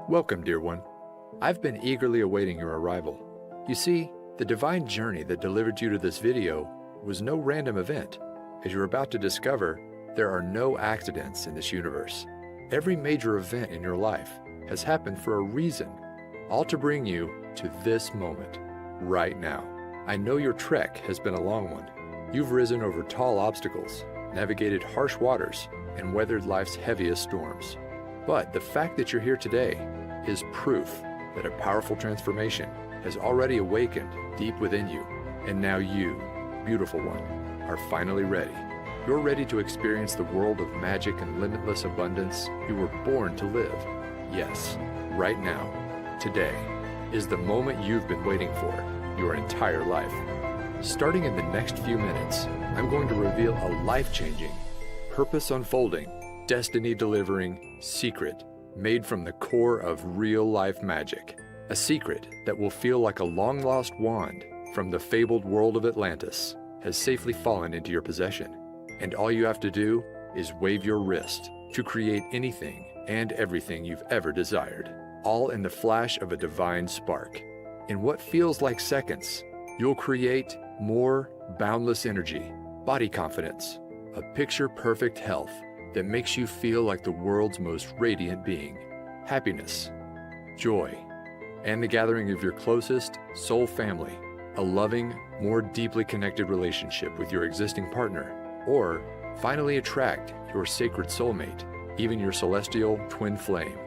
Welcome, dear one. I've been eagerly awaiting your arrival. You see, the divine journey that delivered you to this video was no random event. As you're about to discover, there are no accidents in this universe. Every major event in your life has happened for a reason, all to bring you to this moment, right now. I know your trek has been a long one. You've risen over tall obstacles, navigated harsh waters, and weathered life's heaviest storms. But the fact that you're here today is proof that a powerful transformation has already awakened deep within you. And now you, beautiful one, are finally ready. You're ready to experience the world of magic and limitless abundance you were born to live. Yes, right now, today, is the moment you've been waiting for your entire life. Starting in the next few minutes, I'm going to reveal a life-changing, purpose-unfolding, destiny-delivering secret made from the core of real-life magic. A secret that will feel like a long-lost wand from the fabled world of Atlantis has safely fallen into your possession. And all you have to do is wave your wrist to create anything and everything you've ever desired, all in the flash of a divine spark. In what feels like seconds, you'll create more boundless energy, body confidence, a picture-perfect health that makes you feel like the world's most radiant being, happiness, joy, and the gathering of your closest soul family, a loving, more deeply connected relationship with your existing partner, or finally attract your sacred soulmate, even your celestial twin flame.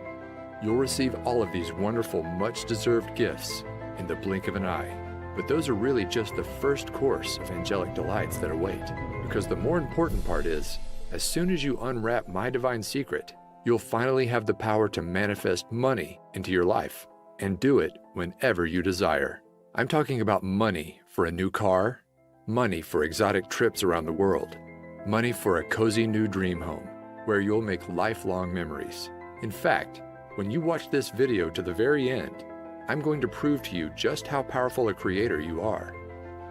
You'll receive all of these wonderful, much-deserved gifts in the blink of an eye. But those are really just the first course of angelic delights that await. Because the more important part is, as soon as you unwrap my divine secret, you'll finally have the power to manifest money into your life and do it whenever you desire. I'm talking about money for a new car, money for exotic trips around the world, money for a cozy new dream home where you'll make lifelong memories. In fact, when you watch this video to the very end, I'm going to prove to you just how powerful a creator you are.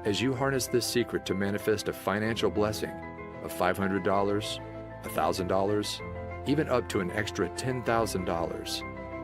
As you harness this secret to manifest a financial blessing of $500, $1,000, even up to an extra $10,000,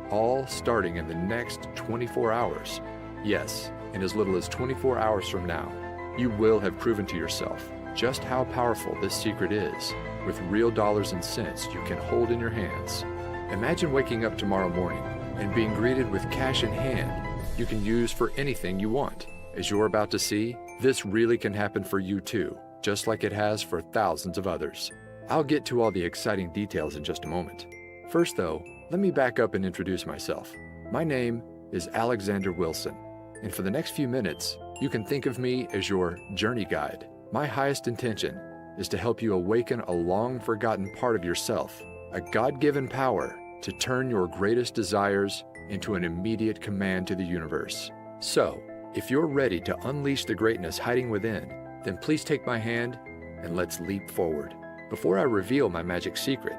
all starting in the next 24 hours. Yes, in as little as 24 hours from now, you will have proven to yourself just how powerful this secret is with real dollars and cents you can hold in your hands. Imagine waking up tomorrow morning and being greeted with cash in hand you can use for anything you want. As you're about to see, this really can happen for you too, just like it has for thousands of others. I'll get to all the exciting details in just a moment. First though, let me back up and introduce myself. My name is Alexander Wilson, and for the next few minutes, you can think of me as your journey guide. My highest intention is to help you awaken a long-forgotten part of yourself, a God-given power to turn your greatest desires into an immediate command to the universe. So, if you're ready to unleash the greatness hiding within, then please take my hand and let's leap forward. Before I reveal my magic secret,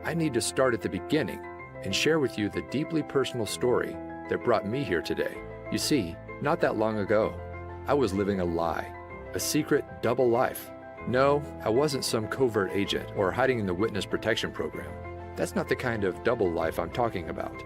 I need to start at the beginning and share with you the deeply personal story that brought me here today. You see, not that long ago, I was living a lie, a secret double life. No, I wasn't some covert agent or hiding in the witness protection program. That's not the kind of double life I'm talking about.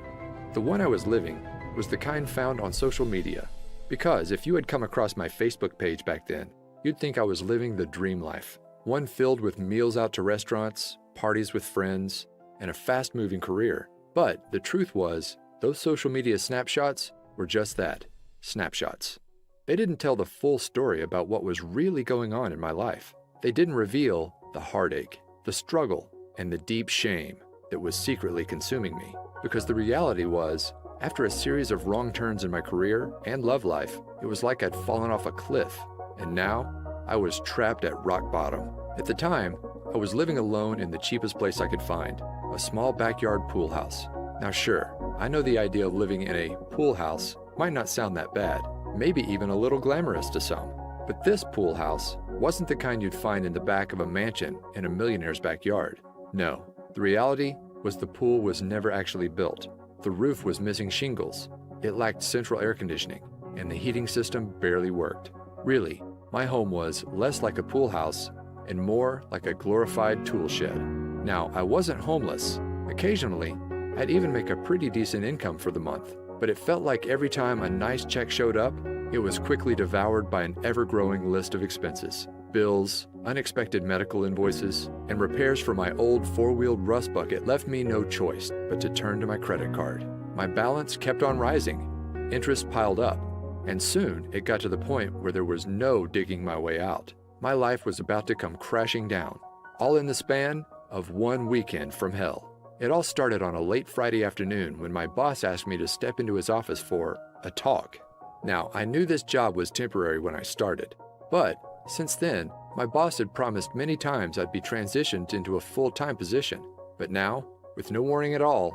The one I was living was the kind found on social media. Because if you had come across my Facebook page back then, you'd think I was living the dream life. One filled with meals out to restaurants, parties with friends, and a fast-moving career. But the truth was, those social media snapshots were just that, snapshots. They didn't tell the full story about what was really going on in my life. They didn't reveal the heartache, the struggle, and the deep shame that was secretly consuming me. Because the reality was, after a series of wrong turns in my career and love life, it was like I'd fallen off a cliff, and now I was trapped at rock bottom. At the time, I was living alone in the cheapest place I could find, a small backyard pool house. Now sure, I know the idea of living in a pool house might not sound that bad, maybe even a little glamorous to some. But this pool house wasn't the kind you'd find in the back of a mansion in a millionaire's backyard. No, the reality was the pool was never actually built. The roof was missing shingles, it lacked central air conditioning, and the heating system barely worked. Really, my home was less like a pool house and more like a glorified tool shed. Now, I wasn't homeless. Occasionally, I'd even make a pretty decent income for the month, but it felt like every time a nice check showed up, it was quickly devoured by an ever-growing list of expenses. Bills, unexpected medical invoices, and repairs for my old four-wheeled rust bucket left me no choice but to turn to my credit card. My balance kept on rising, interest piled up, and soon it got to the point where there was no digging my way out. My life was about to come crashing down, all in the span of one weekend from hell. It all started on a late Friday afternoon when my boss asked me to step into his office for a talk. Now, I knew this job was temporary when I started, but since then, my boss had promised many times I'd be transitioned into a full-time position. But now, with no warning at all,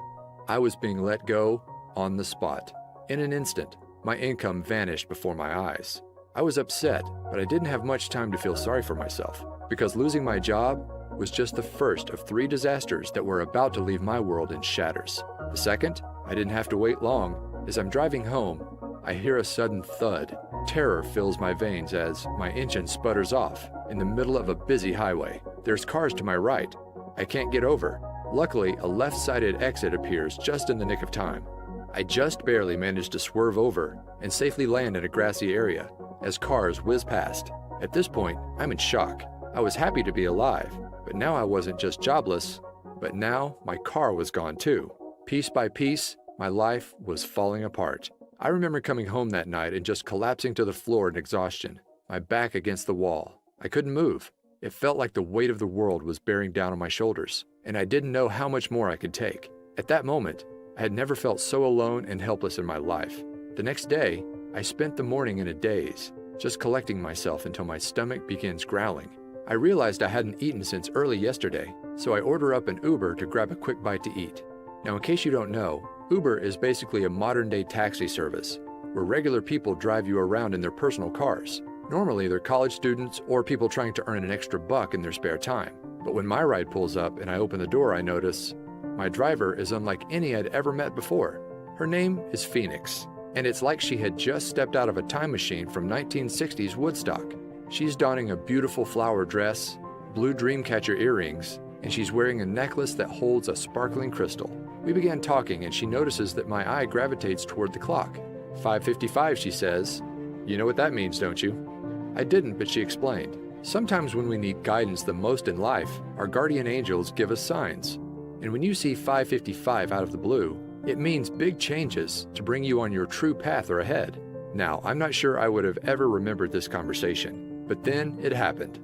I was being let go on the spot. In an instant, my income vanished before my eyes. I was upset, but I didn't have much time to feel sorry for myself, because losing my job was just the first of 3 disasters that were about to leave my world in shatters. The second, I didn't have to wait long. As I'm driving home, I hear a sudden thud. Terror fills my veins as my engine sputters off in the middle of a busy highway. There's cars to my right. I can't get over. Luckily, a left-sided exit appears just in the nick of time. I just barely managed to swerve over and safely land in a grassy area as cars whiz past. At this point, I'm in shock. I was happy to be alive, but now I wasn't just jobless, but now my car was gone too. Piece by piece, my life was falling apart. I remember coming home that night and just collapsing to the floor in exhaustion, my back against the wall. I couldn't move. It felt like the weight of the world was bearing down on my shoulders, and I didn't know how much more I could take. At that moment, I had never felt so alone and helpless in my life. The next day, I spent the morning in a daze, just collecting myself until my stomach begins growling. I realized I hadn't eaten since early yesterday, so I order up an Uber to grab a quick bite to eat. Now, in case you don't know, Uber is basically a modern-day taxi service, where regular people drive you around in their personal cars. Normally, they're college students or people trying to earn an extra buck in their spare time. But when my ride pulls up and I open the door, I notice my driver is unlike any I'd ever met before. Her name is Phoenix, and it's like she had just stepped out of a time machine from 1960s Woodstock. She's donning a beautiful flower dress, blue Dreamcatcher earrings, and she's wearing a necklace that holds a sparkling crystal. We began talking, and she notices that my eye gravitates toward the clock. 5:55, she says. You know what that means, don't you? I didn't, but she explained. Sometimes when we need guidance the most in life, our guardian angels give us signs. And when you see 5:55 out of the blue, it means big changes to bring you on your true path or ahead. Now, I'm not sure I would have ever remembered this conversation, but then it happened.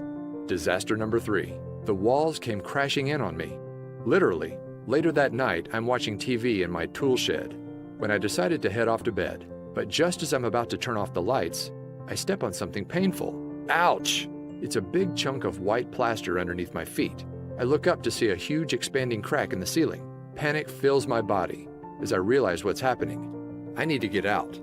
Disaster number 3. The walls came crashing in on me. Literally. Later that night, I'm watching TV in my tool shed when I decided to head off to bed. But just as I'm about to turn off the lights, I step on something painful. Ouch! It's a big chunk of white plaster underneath my feet. I look up to see a huge expanding crack in the ceiling. Panic fills my body as I realize what's happening. I need to get out.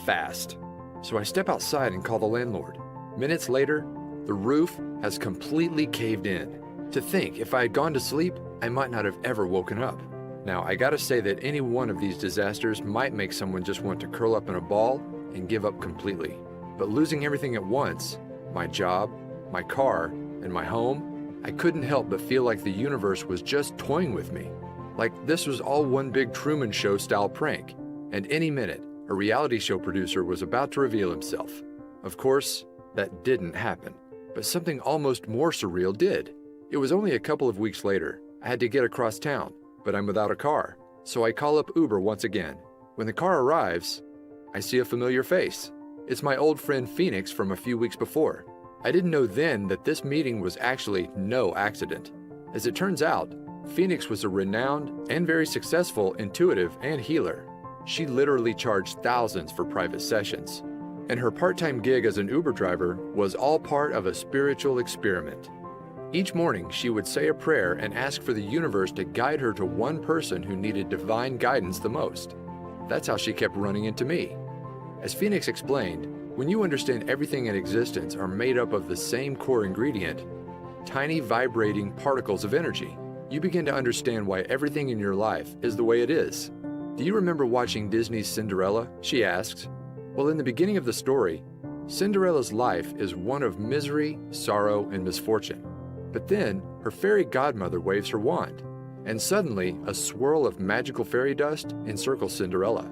Fast. So I step outside and call the landlord. Minutes later, the roof has completely caved in. To think, if I had gone to sleep, I might not have ever woken up. Now, I gotta say that any one of these disasters might make someone just want to curl up in a ball and give up completely. But losing everything at once, my job, my car, and my home, I couldn't help but feel like the universe was just toying with me. Like this was all one big Truman Show style prank, and any minute, a reality show producer was about to reveal himself. Of course, that didn't happen, but something almost more surreal did. It was only a couple of weeks later. I had to get across town, but I'm without a car, so I call up Uber once again. When the car arrives, I see a familiar face. It's my old friend Phoenix from a few weeks before. I didn't know then that this meeting was actually no accident. As it turns out, Phoenix was a renowned and very successful intuitive and healer. She literally charged thousands for private sessions, and her part-time gig as an Uber driver was all part of a spiritual experiment. Each morning, she would say a prayer and ask for the universe to guide her to one person who needed divine guidance the most. That's how she kept running into me. As Phoenix explained, when you understand everything in existence are made up of the same core ingredient, tiny vibrating particles of energy, you begin to understand why everything in your life is the way it is. Do you remember watching Disney's Cinderella? She asks. Well, in the beginning of the story, Cinderella's life is one of misery, sorrow, and misfortune. But then, her fairy godmother waves her wand, and suddenly a swirl of magical fairy dust encircles Cinderella,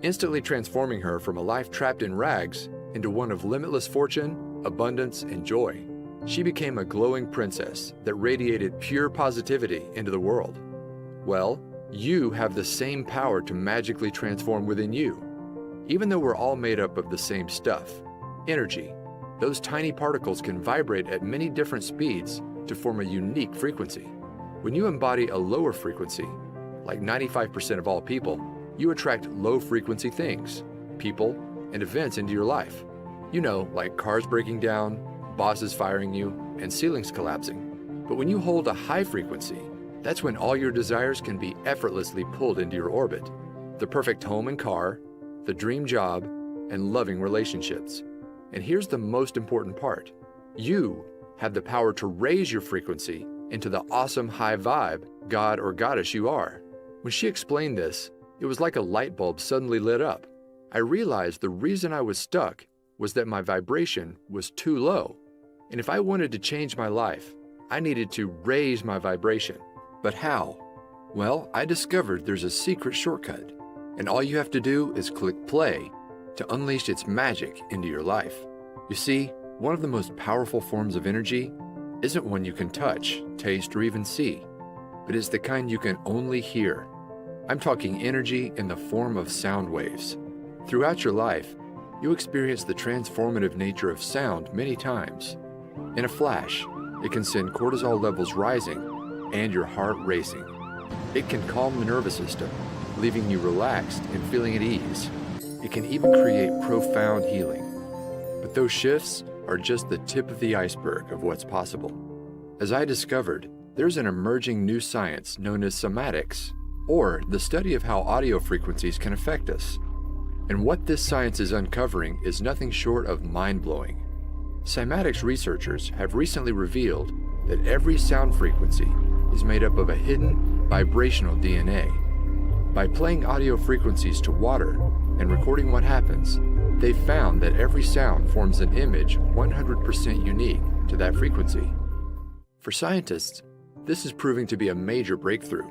instantly transforming her from a life trapped in rags into one of limitless fortune, abundance, and joy. She became a glowing princess that radiated pure positivity into the world. Well, you have the same power to magically transform within you. Even though we're all made up of the same stuff, energy, those tiny particles can vibrate at many different speeds to form a unique frequency. When you embody a lower frequency, like 95% of all people, you attract low-frequency things, people, and events into your life. You know, like cars breaking down, bosses firing you, and ceilings collapsing. But when you hold a high frequency, that's when all your desires can be effortlessly pulled into your orbit. The perfect home and car, the dream job, and loving relationships. And here's the most important part. You have the power to raise your frequency into the awesome high vibe god or goddess you are. When she explained this, it was like a light bulb suddenly lit up. I realized the reason I was stuck was that my vibration was too low. And if I wanted to change my life, I needed to raise my vibration. But how? Well, I discovered there's a secret shortcut, and all you have to do is click play to unleash its magic into your life. You see, one of the most powerful forms of energy isn't one you can touch, taste, or even see, but it's the kind you can only hear. I'm talking energy in the form of sound waves. Throughout your life, you experience the transformative nature of sound many times. In a flash, it can send cortisol levels rising and your heart racing. It can calm the nervous system, leaving you relaxed and feeling at ease. It can even create profound healing. But those shifts are just the tip of the iceberg of what's possible. As I discovered, there's an emerging new science known as cymatics, or the study of how audio frequencies can affect us. And what this science is uncovering is nothing short of mind-blowing. Cymatics researchers have recently revealed that every sound frequency is made up of a hidden vibrational DNA. By playing audio frequencies to water and recording what happens, they found that every sound forms an image 100% unique to that frequency. For scientists, this is proving to be a major breakthrough,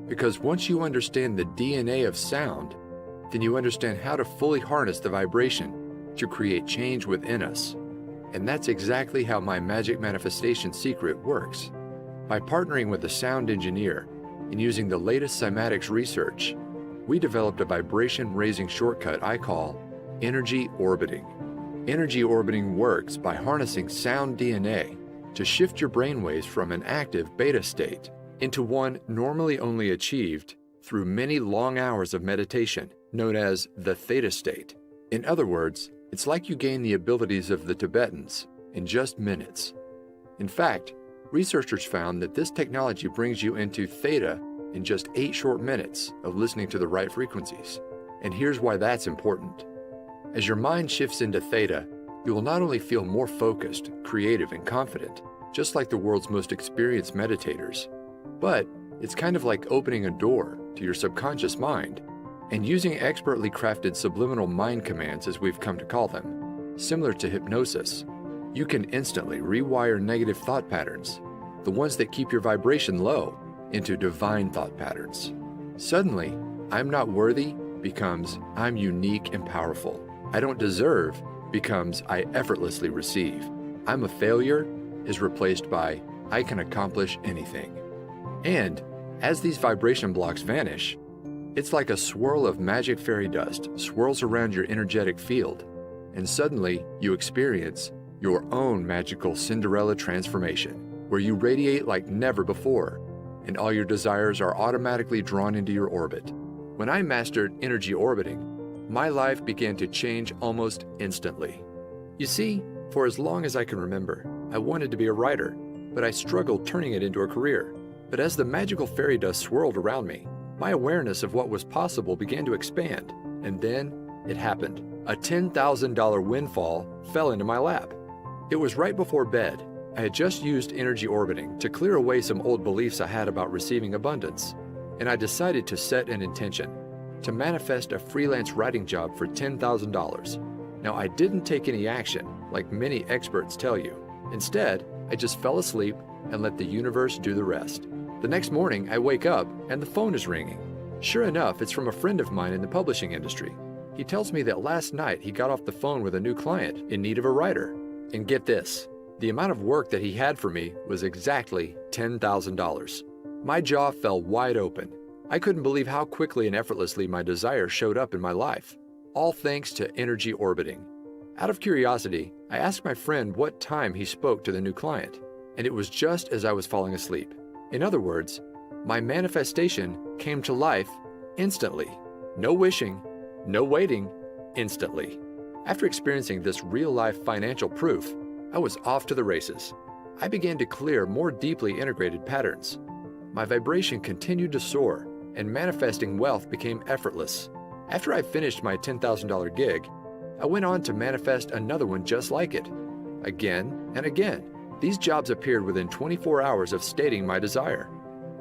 because once you understand the DNA of sound, then you understand how to fully harness the vibration to create change within us. And that's exactly how my Magic Manifestation Secret works. By partnering with a sound engineer and using the latest cymatics research, we developed a vibration-raising shortcut I call energy orbiting. Energy orbiting works by harnessing sound DNA to shift your brainwaves from an active beta state into one normally only achieved through many long hours of meditation, known as the theta state. In other words, it's like you gain the abilities of the Tibetans in just minutes. In fact, researchers found that this technology brings you into theta in just 8 short minutes of listening to the right frequencies. And here's why that's important. As your mind shifts into theta, you will not only feel more focused, creative, and confident, just like the world's most experienced meditators, but it's kind of like opening a door to your subconscious mind and using expertly crafted subliminal mind commands, as we've come to call them. Similar to hypnosis, you can instantly rewire negative thought patterns, the ones that keep your vibration low, into divine thought patterns. Suddenly, I'm not worthy becomes I'm unique and powerful. I don't deserve becomes I effortlessly receive. I'm a failure is replaced by I can accomplish anything. And as these vibration blocks vanish, it's like a swirl of magic fairy dust swirls around your energetic field, and suddenly you experience your own magical Cinderella transformation, where you radiate like never before, and all your desires are automatically drawn into your orbit. When I mastered energy orbiting, my life began to change almost instantly. You see, for as long as I can remember, I wanted to be a writer, but I struggled turning it into a career. But as the magical fairy dust swirled around me, my awareness of what was possible began to expand, and then it happened. A $10,000 windfall fell into my lap. It was right before bed. I had just used energy orbiting to clear away some old beliefs I had about receiving abundance, and I decided to set an intention to manifest a freelance writing job for $10,000. Now, I didn't take any action like many experts tell you. Instead, I just fell asleep and let the universe do the rest. The next morning, I wake up and the phone is ringing. Sure enough, it's from a friend of mine in the publishing industry. He tells me that last night he got off the phone with a new client in need of a writer. And get this, the amount of work that he had for me was exactly $10,000. My jaw fell wide open. I couldn't believe how quickly and effortlessly my desire showed up in my life, all thanks to energy orbiting. Out of curiosity, I asked my friend what time he spoke to the new client, and it was just as I was falling asleep. In other words, my manifestation came to life instantly. No wishing, no waiting, instantly. After experiencing this real-life financial proof, I was off to the races. I began to clear more deeply integrated patterns. My vibration continued to soar, and manifesting wealth became effortless. After I finished my $10,000 gig, I went on to manifest another one just like it. Again and again, these jobs appeared within 24 hours of stating my desire.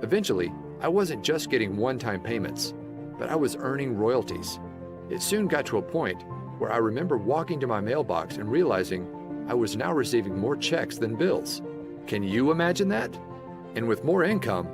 Eventually, I wasn't just getting one-time payments, but I was earning royalties. It soon got to a point where I remember walking to my mailbox and realizing I was now receiving more checks than bills. Can you imagine that? And with more income,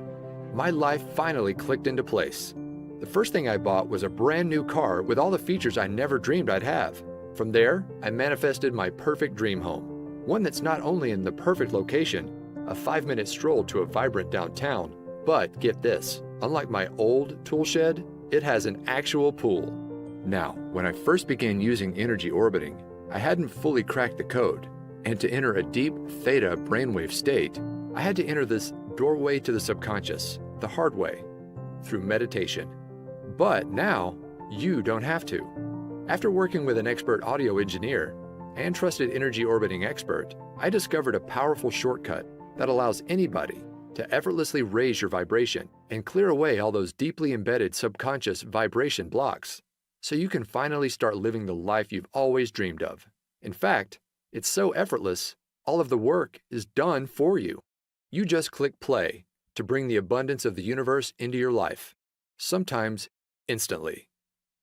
my life finally clicked into place. The first thing I bought was a brand new car with all the features I never dreamed I'd have. From there, I manifested my perfect dream home, one that's not only in the perfect location, a 5-minute stroll to a vibrant downtown, but get this, unlike my old tool shed, it has an actual pool. Now, when I first began using energy orbiting, I hadn't fully cracked the code, and to enter a deep theta brainwave state, I had to enter this doorway to the subconscious, the hard way, through meditation. But now, you don't have to. After working with an expert audio engineer and trusted energy orbiting expert, I discovered a powerful shortcut that allows anybody to effortlessly raise your vibration and clear away all those deeply embedded subconscious vibration blocks, so you can finally start living the life you've always dreamed of. In fact, it's so effortless, all of the work is done for you. You just click play to bring the abundance of the universe into your life, sometimes instantly.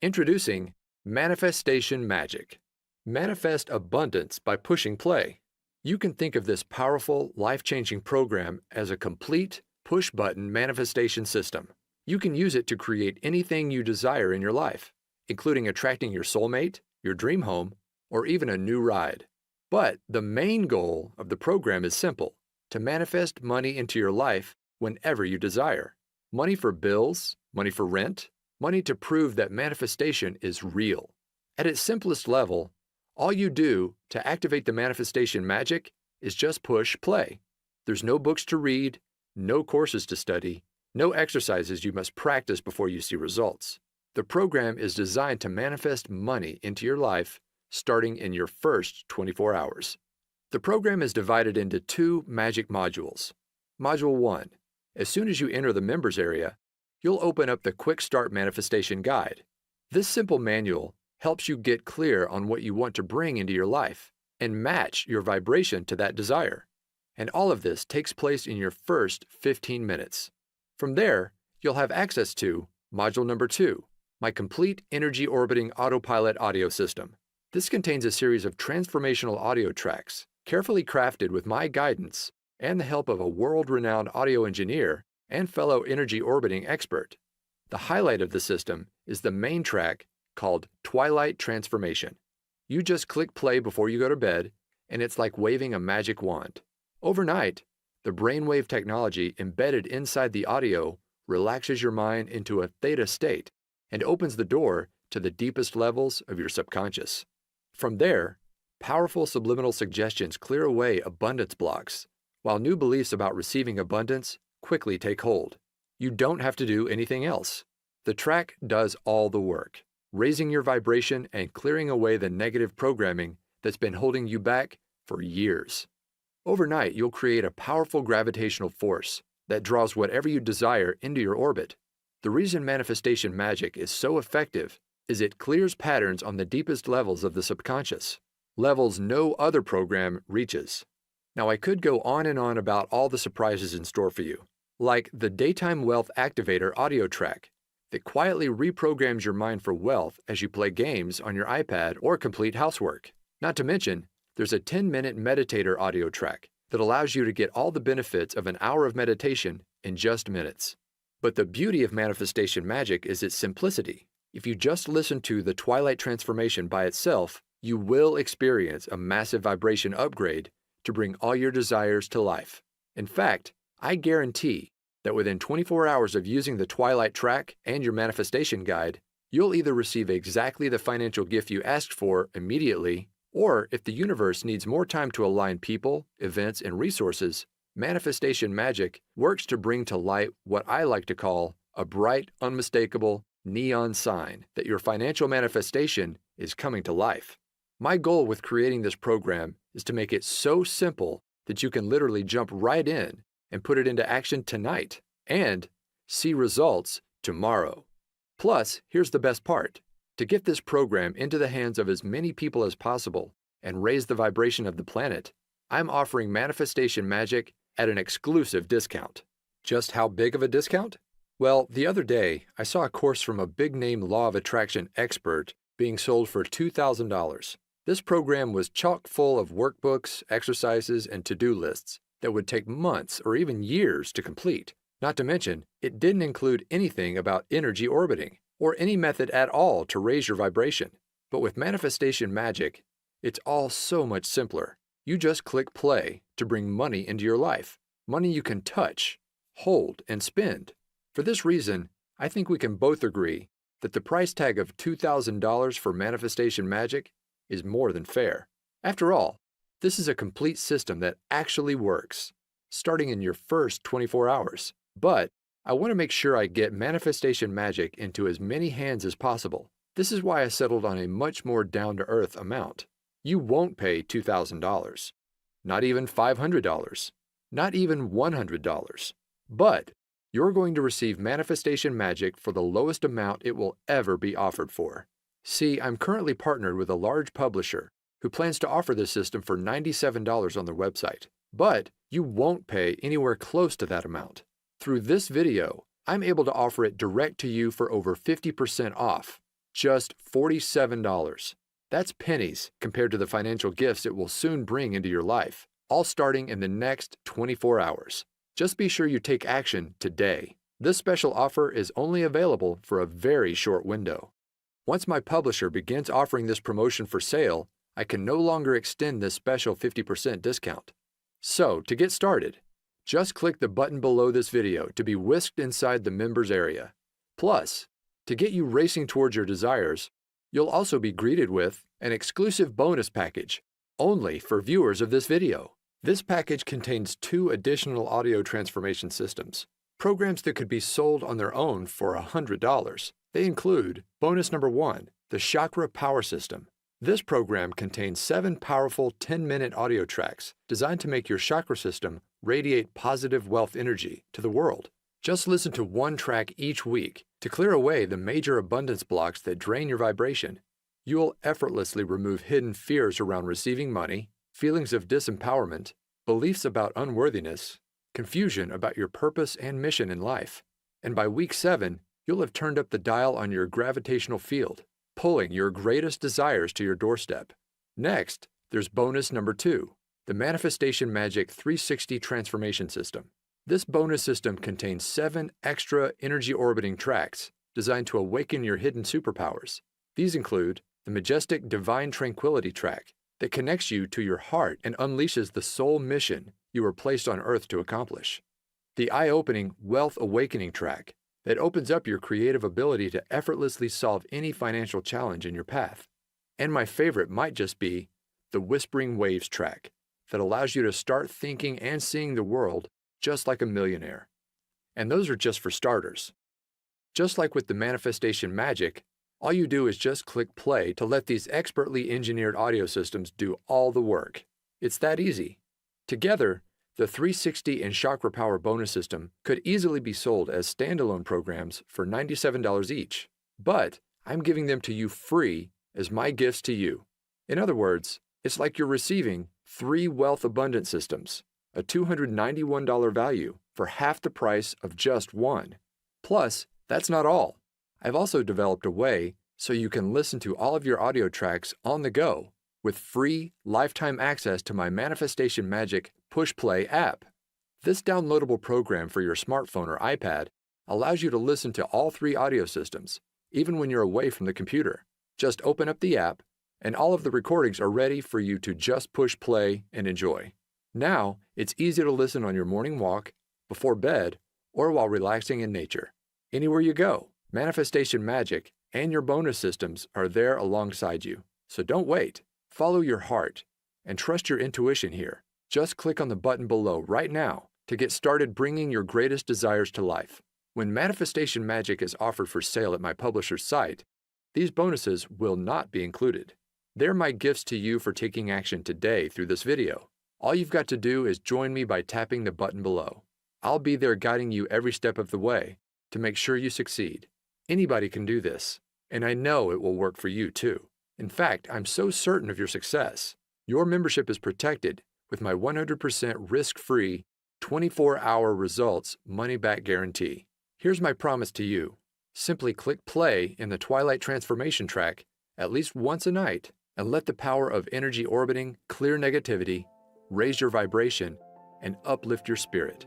Introducing Manifestation Magic. Manifest abundance by pushing play. You can think of this powerful, life-changing program as a complete, push-button manifestation system. You can use it to create anything you desire in your life, including attracting your soulmate, your dream home, or even a new ride. But the main goal of the program is simple: to manifest money into your life whenever you desire. Money for bills, money for rent, money to prove that manifestation is real. At its simplest level, all you do to activate the manifestation magic is just push play. There's no books to read, no courses to study, no exercises you must practice before you see results. The program is designed to manifest money into your life starting in your first 24 hours. The program is divided into 2 magic modules. Module 1. As soon as you enter the members area, you'll open up the Quick Start Manifestation Guide. This simple manual helps you get clear on what you want to bring into your life and match your vibration to that desire. And all of this takes place in your first 15 minutes. From there, you'll have access to Module number 2, my complete energy orbiting autopilot audio system. This contains a series of transformational audio tracks, carefully crafted with my guidance and the help of a world-renowned audio engineer and fellow energy orbiting expert. The highlight of the system is the main track called Twilight Transformation. You just click play before you go to bed, and it's like waving a magic wand. Overnight, the brainwave technology embedded inside the audio relaxes your mind into a theta state and opens the door to the deepest levels of your subconscious. From there, powerful subliminal suggestions clear away abundance blocks, while new beliefs about receiving abundance quickly take hold. You don't have to do anything else. The track does all the work, raising your vibration and clearing away the negative programming that's been holding you back for years. Overnight, you'll create a powerful gravitational force that draws whatever you desire into your orbit. The reason manifestation magic is so effective is it clears patterns on the deepest levels of the subconscious, levels no other program reaches. Now, I could go on and on about all the surprises in store for you, like the Daytime Wealth Activator audio track that quietly reprograms your mind for wealth as you play games on your iPad or complete housework. Not to mention, there's a 10-minute meditator audio track that allows you to get all the benefits of an hour of meditation in just minutes. But the beauty of manifestation magic is its simplicity. If you just listen to the Twilight Transformation by itself, you will experience a massive vibration upgrade to bring all your desires to life. In fact, I guarantee that within 24 hours of using the Twilight track and your manifestation guide, you'll either receive exactly the financial gift you asked for immediately, or if the universe needs more time to align people, events, and resources, manifestation magic works to bring to light what I like to call a bright, unmistakable neon sign that your financial manifestation is coming to life. My goal with creating this program is to make it so simple that you can literally jump right in and put it into action tonight and see results tomorrow. Plus, here's the best part. To get this program into the hands of as many people as possible and raise the vibration of the planet, I'm offering Manifestation Magic at an exclusive discount. Just how big of a discount? Well, the other day, I saw a course from a big-name law of attraction expert being sold for $2,000. This program was chock full of workbooks, exercises, and to-do lists that would take months or even years to complete. Not to mention, it didn't include anything about energy orbiting or any method at all to raise your vibration. But with Manifestation Magic, it's all so much simpler. You just click play to bring money into your life. Money you can touch, hold, and spend. For this reason, I think we can both agree that the price tag of $2,000 for Manifestation Magic is more than fair. After all, this is a complete system that actually works, starting in your first 24 hours. But I want to make sure I get Manifestation Magic into as many hands as possible. This is why I settled on a much more down-to-earth amount. You won't pay $2,000, not even $500, not even $100. But you're going to receive Manifestation Magic for the lowest amount it will ever be offered for. See, I'm currently partnered with a large publisher who plans to offer this system for $97 on their website. But you won't pay anywhere close to that amount. Through this video, I'm able to offer it direct to you for over 50% off, just $47. That's pennies compared to the financial gifts it will soon bring into your life, all starting in the next 24 hours. Just be sure you take action today. This special offer is only available for a very short window. Once my publisher begins offering this promotion for sale, I can no longer extend this special 50% discount. So, to get started, just click the button below this video to be whisked inside the members area. Plus, to get you racing towards your desires, you'll also be greeted with an exclusive bonus package only for viewers of this video. This package contains 2 additional audio transformation systems, programs that could be sold on their own for $100. They include bonus number 1, the Chakra Power System. This program contains 7 powerful 10-minute audio tracks designed to make your chakra system radiate positive wealth energy to the world. Just listen to 1 track each week to clear away the major abundance blocks that drain your vibration. You will effortlessly remove hidden fears around receiving money, feelings of disempowerment, beliefs about unworthiness, confusion about your purpose and mission in life. And by week 7, you'll have turned up the dial on your gravitational field, pulling your greatest desires to your doorstep. Next, there's bonus number 2, the Manifestation Magic 360 Transformation System. This bonus system contains 7 extra energy orbiting tracks designed to awaken your hidden superpowers. These include the majestic Divine Tranquility track that connects you to your heart and unleashes the soul mission you were placed on Earth to accomplish. The eye-opening Wealth Awakening track that opens up your creative ability to effortlessly solve any financial challenge in your path. And my favorite might just be the Whispering Waves track that allows you to start thinking and seeing the world just like a millionaire. And those are just for starters. Just like with the Manifestation Magic, all you do is just click play to let these expertly engineered audio systems do all the work. It's that easy. Together, the 360 and Chakra Power bonus system could easily be sold as standalone programs for $97 each. But I'm giving them to you free as my gifts to you. In other words, it's like you're receiving 3 wealth abundance systems, a $291 value for half the price of just 1. Plus, that's not all. I've also developed a way so you can listen to all of your audio tracks on the go with free lifetime access to my Manifestation Magic Push Play app. This downloadable program for your smartphone or iPad allows you to listen to all three audio systems, even when you're away from the computer. Just open up the app, and all of the recordings are ready for you to just push play and enjoy. Now, it's easy to listen on your morning walk, before bed, or while relaxing in nature. Anywhere you go, Manifestation Magic and your bonus systems are there alongside you. So don't wait. Follow your heart and trust your intuition here. Just click on the button below right now to get started bringing your greatest desires to life. When Manifestation Magic is offered for sale at my publisher's site, these bonuses will not be included. They're my gifts to you for taking action today through this video. All you've got to do is join me by tapping the button below. I'll be there guiding you every step of the way to make sure you succeed. Anybody can do this, and I know it will work for you too. In fact, I'm so certain of your success. Your membership is protected with my 100% risk-free 24-hour results money-back guarantee. Here's my promise to you. Simply click play in the Twilight Transformation track at least once a night and let the power of energy orbiting clear negativity, raise your vibration, and uplift your spirit.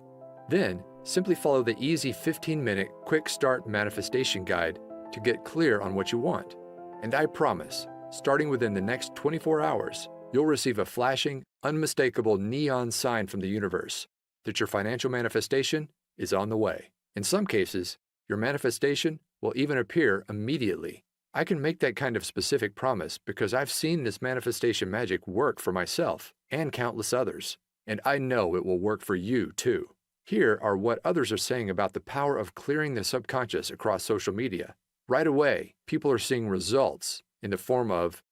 Then, simply follow the easy 15-minute quick start manifestation guide to get clear on what you want. And I promise, starting within the next 24 hours, you'll receive a flashing, unmistakable neon sign from the universe that your financial manifestation is on the way. In some cases, your manifestation will even appear immediately. I can make that kind of specific promise because I've seen this manifestation magic work for myself and countless others, and I know it will work for you too. Here are what others are saying about the power of clearing the subconscious across social media. Right away, people are seeing results in the form of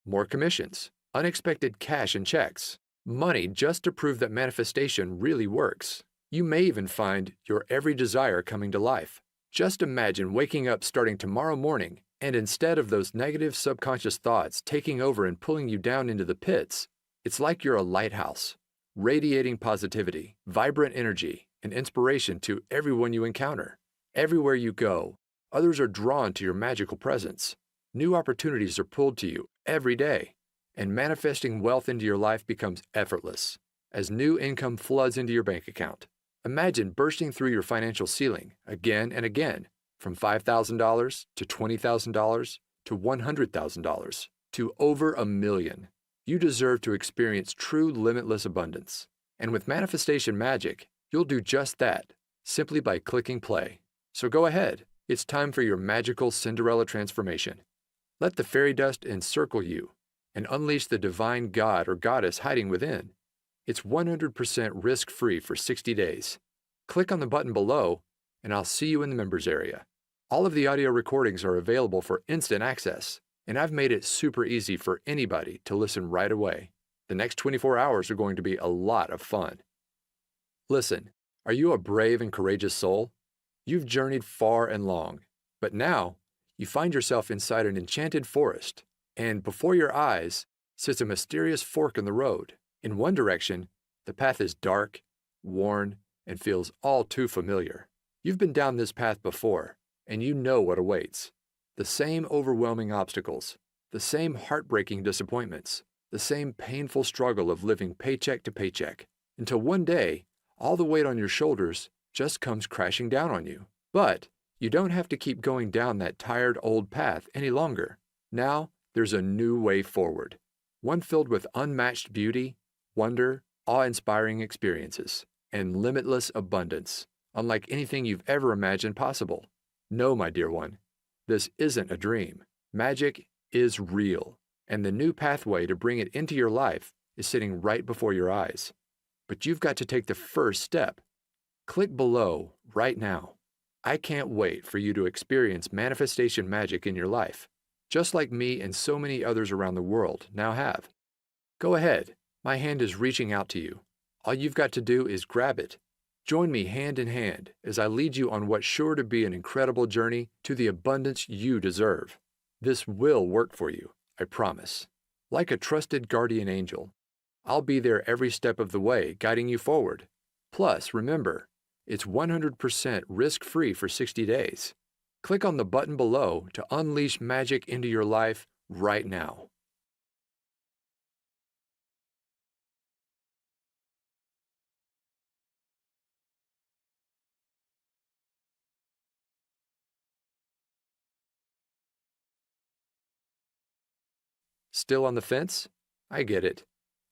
more commissions, unexpected cash and checks, money just to prove that manifestation really works. You may even find your every desire coming to life. Just imagine waking up starting tomorrow morning, and instead of those negative subconscious thoughts taking over and pulling you down into the pits, it's like you're a lighthouse, radiating positivity, vibrant energy, and inspiration to everyone you encounter. Everywhere you go, others are drawn to your magical presence. New opportunities are pulled to you every day, and manifesting wealth into your life becomes effortless as new income floods into your bank account. Imagine bursting through your financial ceiling again and again, from $5,000 to $20,000 to $100,000 to over $1 million. You deserve to experience true limitless abundance. And with Manifestation Magic, you'll do just that, simply by clicking play. So go ahead, it's time for your magical Cinderella transformation. Let the fairy dust encircle you and unleash the divine god or goddess hiding within. It's 100% risk-free for 60 days. Click on the button below, and I'll see you in the members area. All of the audio recordings are available for instant access, and I've made it super easy for anybody to listen right away. The next 24 hours are going to be a lot of fun. Listen, are you a brave and courageous soul? You've journeyed far and long, but now you find yourself inside an enchanted forest, and before your eyes sits a mysterious fork in the road. In one direction, the path is dark, worn, and feels all too familiar. You've been down this path before, and you know what awaits. The same overwhelming obstacles, the same heartbreaking disappointments, the same painful struggle of living paycheck to paycheck, until one day, all the weight on your shoulders just comes crashing down on you. But you don't have to keep going down that tired old path any longer. Now, there's a new way forward, one filled with unmatched beauty, wonder, awe-inspiring experiences, and limitless abundance, unlike anything you've ever imagined possible. No, my dear one, this isn't a dream. Magic is real, and the new pathway to bring it into your life is sitting right before your eyes. But you've got to take the first step. Click below right now. I can't wait for you to experience manifestation magic in your life, just like me and so many others around the world now have. Go ahead. My hand is reaching out to you. All you've got to do is grab it. Join me hand in hand as I lead you on what's sure to be an incredible journey to the abundance you deserve. This will work for you, I promise. Like a trusted guardian angel, I'll be there every step of the way, guiding you forward. Plus, remember, it's 100% risk-free for 60 days. Click on the button below to unleash magic into your life right now. Still on the fence? I get it.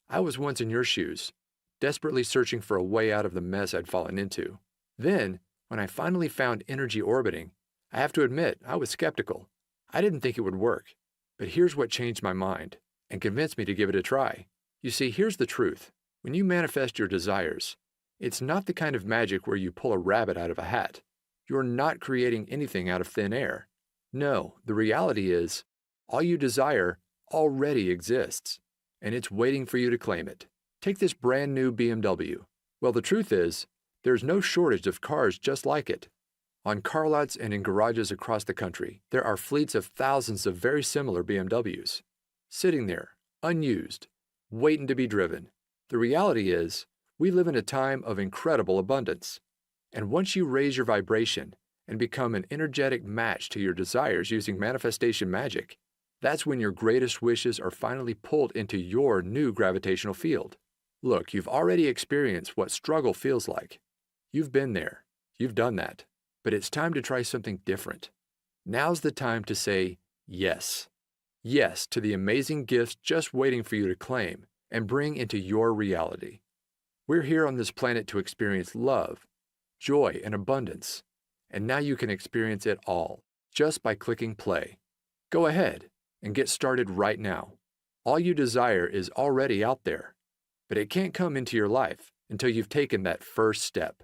I was once in your shoes, desperately searching for a way out of the mess I'd fallen into. Then, when I finally found energy orbiting, I have to admit I was skeptical. I didn't think it would work. But here's what changed my mind and convinced me to give it a try. You see, here's the truth. When you manifest your desires, it's not the kind of magic where you pull a rabbit out of a hat. You're not creating anything out of thin air. No, the reality is, all you desire already exists, and it's waiting for you to claim it. Take this brand new BMW. Well, the truth is, there's no shortage of cars just like it. On car lots and in garages across the country, there are fleets of thousands of very similar BMWs, sitting there, unused, waiting to be driven. The reality is, we live in a time of incredible abundance. And once you raise your vibration and become an energetic match to your desires using manifestation magic, that's when your greatest wishes are finally pulled into your new gravitational field. Look, you've already experienced what struggle feels like. You've been there. You've done that. But it's time to try something different. Now's the time to say yes. Yes to the amazing gifts just waiting for you to claim and bring into your reality. We're here on this planet to experience love, joy, and abundance. And now you can experience it all just by clicking play. Go ahead and get started right now. All you desire is already out there, but it can't come into your life until you've taken that first step.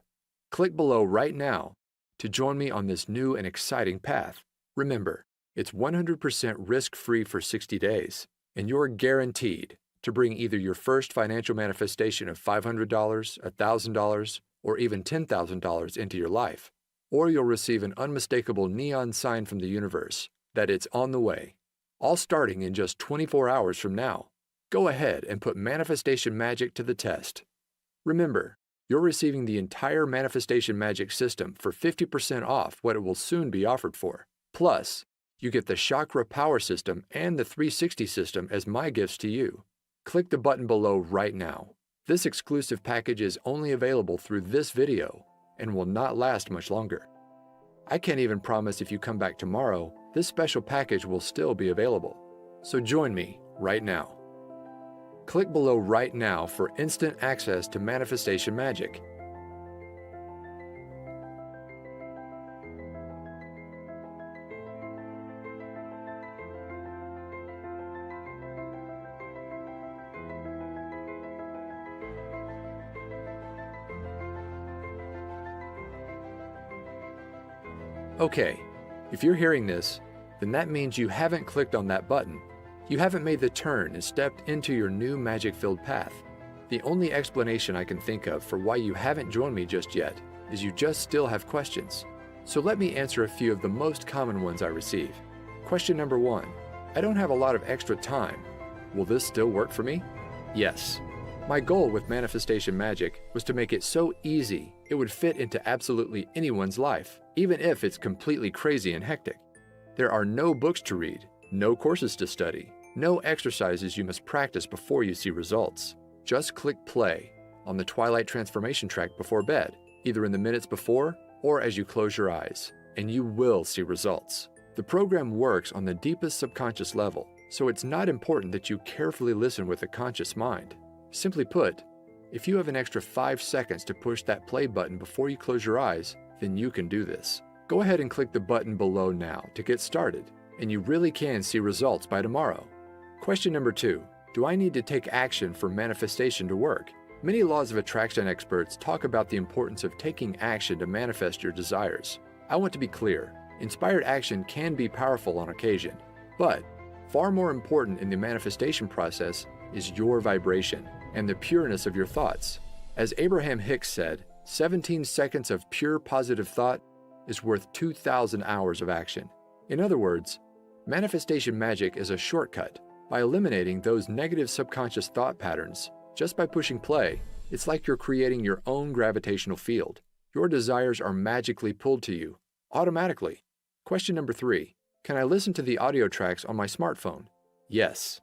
Click below right now to join me on this new and exciting path. Remember, it's 100% risk-free for 60 days, and you're guaranteed to bring either your first financial manifestation of $500, $1,000, or even $10,000 into your life, or you'll receive an unmistakable neon sign from the universe that it's on the way, all starting in just 24 hours from now. Go ahead and put manifestation magic to the test. Remember, you're receiving the entire manifestation magic system for 50% off what it will soon be offered for. Plus, you get the chakra power system and the 360 system as my gifts to you. Click the button below right now. This exclusive package is only available through this video and will not last much longer. I can't even promise if you come back tomorrow, this special package will still be available. So join me right now. Click below right now for instant access to manifestation magic. Okay, if you're hearing this, then that means you haven't clicked on that button. You haven't made the turn and stepped into your new magic-filled path. The only explanation I can think of for why you haven't joined me just yet is you just still have questions. So let me answer a few of the most common ones I receive. Question number 1. I don't have a lot of extra time. Will this still work for me? Yes. My goal with manifestation magic was to make it so easy it would fit into absolutely anyone's life, even if it's completely crazy and hectic. There are no books to read, no courses to study, no exercises you must practice before you see results. Just click play on the Twilight Transformation track before bed, either in the minutes before or as you close your eyes, and you will see results. The program works on the deepest subconscious level, so it's not important that you carefully listen with a conscious mind. Simply put, if you have an extra 5 seconds to push that play button before you close your eyes, then you can do this. Go ahead and click the button below now to get started, and you really can see results by tomorrow. Question number 2. Do I need to take action for manifestation to work? Many laws of attraction experts talk about the importance of taking action to manifest your desires. I want to be clear, inspired action can be powerful on occasion, but far more important in the manifestation process is your vibration and the pureness of your thoughts. As Abraham Hicks said, 17 seconds of pure positive thought is worth 2,000 hours of action. In other words, manifestation magic is a shortcut. By eliminating those negative subconscious thought patterns, just by pushing play, it's like you're creating your own gravitational field. Your desires are magically pulled to you, automatically. Question number 3. Can I listen to the audio tracks on my smartphone? Yes.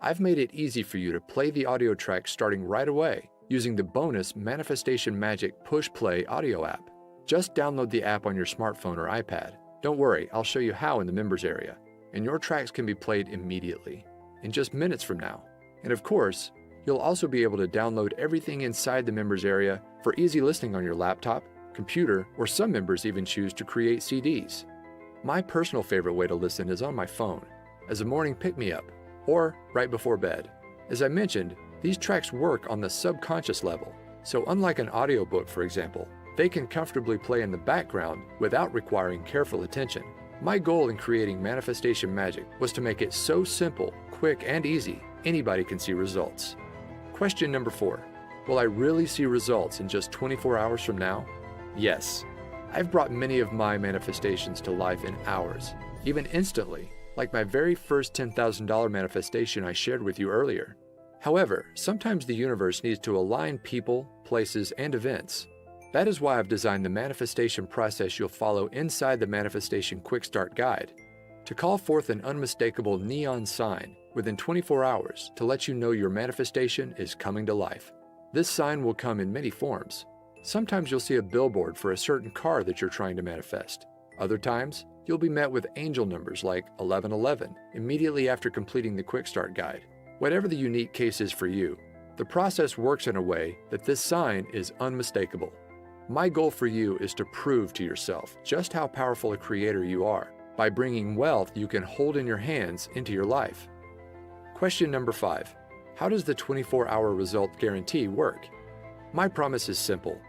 I've made it easy for you to play the audio tracks starting right away using the bonus Manifestation Magic Push Play audio app. Just download the app on your smartphone or iPad. Don't worry, I'll show you how in the members area, and your tracks can be played immediately. in just minutes from now. And of course, you'll also be able to download everything inside the members area for easy listening on your laptop, computer, or some members even choose to create CDs. My personal favorite way to listen is on my phone, as a morning pick-me-up, or right before bed. As I mentioned, these tracks work on the subconscious level, so unlike an audiobook, for example, they can comfortably play in the background without requiring careful attention. My goal in creating Manifestation Magic was to make it so simple, quick, and easy, anybody can see results. Question number 4. Will I really see results in just 24 hours from now? Yes. I've brought many of my manifestations to life in hours, even instantly, like my very first $10,000 manifestation I shared with you earlier. However, sometimes the universe needs to align people, places, and events. That is why I've designed the manifestation process you'll follow inside the Manifestation Quick Start Guide, to call forth an unmistakable neon sign within 24 hours to let you know your manifestation is coming to life. This sign will come in many forms. Sometimes you'll see a billboard for a certain car that you're trying to manifest. Other times, you'll be met with angel numbers like 1111 immediately after completing the Quick Start Guide. Whatever the unique case is for you, the process works in a way that this sign is unmistakable. My goal for you is to prove to yourself just how powerful a creator you are by bringing wealth you can hold in your hands into your life. Question number 5. How does the 24-hour result guarantee work? My promise is simple.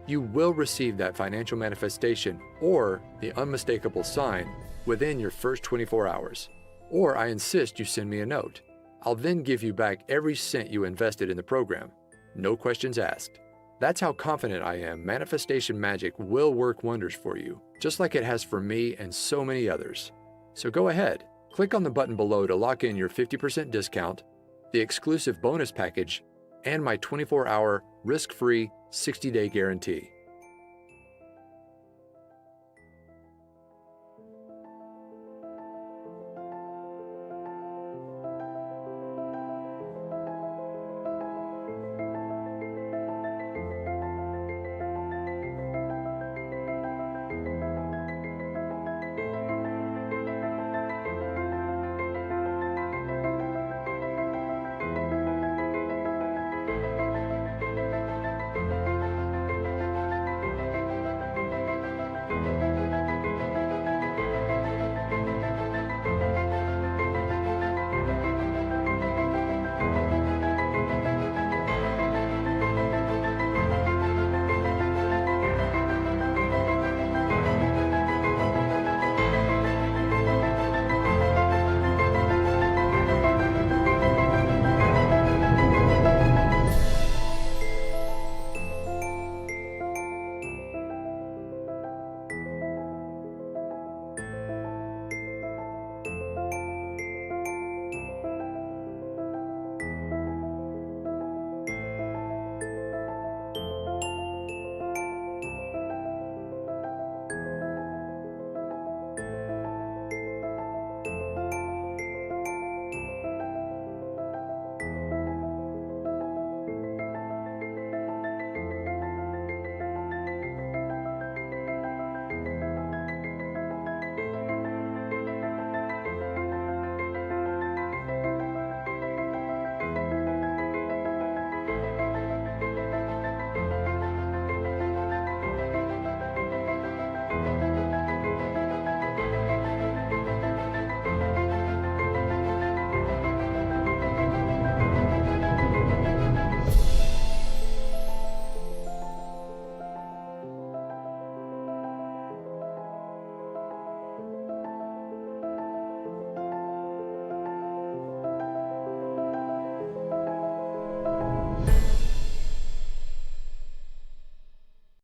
You will receive that financial manifestation or the unmistakable sign within your first 24 hours. Or I insist you send me a note. I'll then give you back every cent you invested in the program. No questions asked. That's how confident I am Manifestation Magic will work wonders for you, just like it has for me and so many others. So go ahead, click on the button below to lock in your 50% discount, the exclusive bonus package, and my 24-hour risk-free 60-day guarantee.